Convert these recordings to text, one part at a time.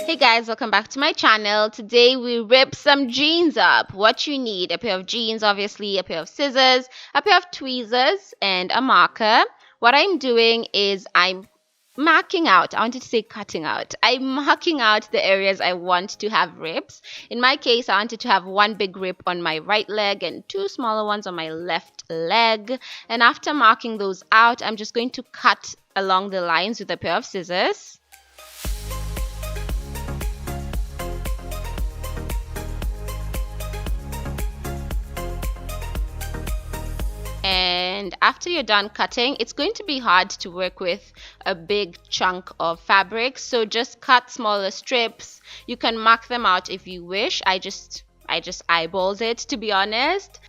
Hey guys, welcome back to my channel. Today we rip some jeans up. What you need: a pair of jeans, obviously, a pair of scissors, a pair of tweezers, and a marker. What I'm doing is I'm marking out. I wanted to say cutting out. I'm marking out the areas I want to have rips. In my case, I wanted to have one big rip on my right leg and two smaller ones on my left leg. And after marking those out, I'm just going to cut along the lines with a pair of scissors. And after you're done cutting, it's going to be hard to work with a big chunk of fabric, so just cut smaller strips. You can mark them out if you wish. I just eyeballed it, to be honest.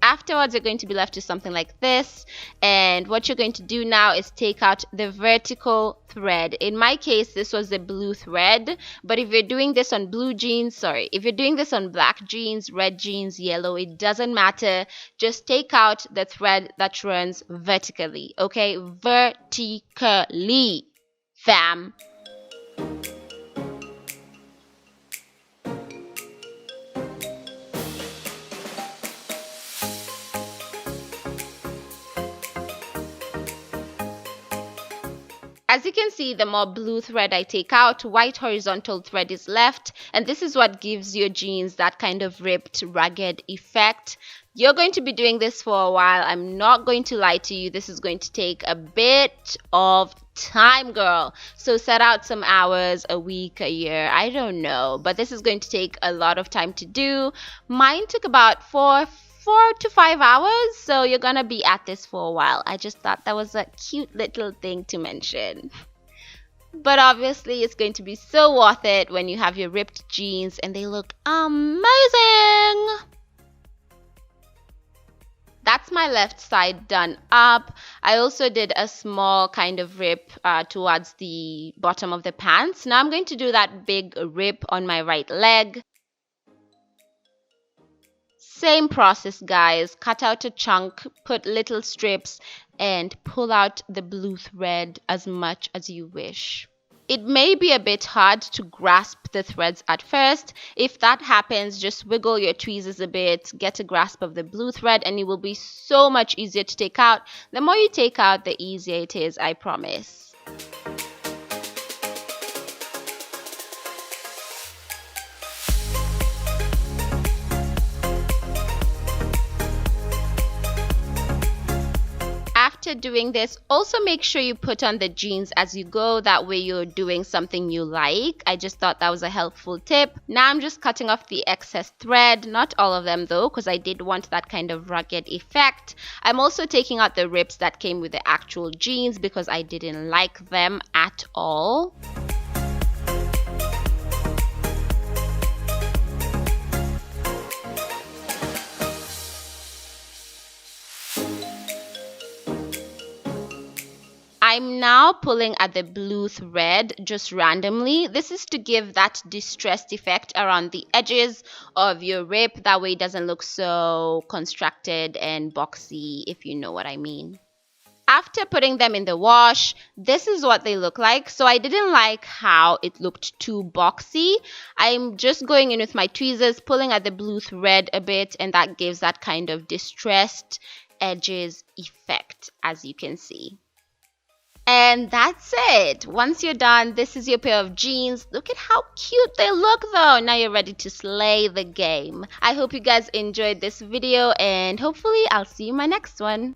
Afterwards, you're going to be left with something like this, and what you're going to do now is take out the vertical thread. In my case, this was the blue thread, but if you're doing this on if you're doing this on black jeans, red jeans, yellow, it doesn't matter. Just take out the thread that runs vertically, okay? Vertically, fam. As you can see, the more blue thread I take out, white horizontal thread is left, and this is what gives your jeans that kind of ripped, ragged effect. You're going to be doing this for a while. I'm not going to lie to you. This is going to take a bit of time, girl. So set out some hours, a week, a year, I don't know. But this is going to take a lot of time to do. Mine took about 4 to 5 hours, so you're gonna be at this for a while. I just thought that was a cute little thing to mention. But obviously it's going to be so worth it when you have your ripped jeans and they look amazing. That's my left side done up. I also did a small kind of rip towards the bottom of the pants. Now I'm going to do that big rip on my right leg. Same process, guys. Cut out a chunk, put little strips, and pull out the blue thread as much as you wish. It may be a bit hard to grasp the threads at first. If that happens, just wiggle your tweezers a bit, get a grasp of the blue thread, and it will be so much easier to take out. The more you take out, the easier it is, I promise. After doing this, also make sure you put on the jeans as you go. That way you're doing something you like. I just thought that was a helpful tip. Now I'm just cutting off the excess thread. Not all of them though, because I did want that kind of rugged effect. I'm also taking out the rips that came with the actual jeans because I didn't like them at all. I'm now pulling at the blue thread just randomly. This is to give that distressed effect around the edges of your rip. That way it doesn't look so constructed and boxy, if you know what I mean. After putting them in the wash, this is what they look like. So I didn't like how it looked too boxy. I'm just going in with my tweezers, pulling at the blue thread a bit, and that gives that kind of distressed edges effect, as you can see. And that's it. Once you're done, this is your pair of jeans. Look at how cute they look though. Now you're ready to slay the game. I hope you guys enjoyed this video, and hopefully I'll see you in my next one.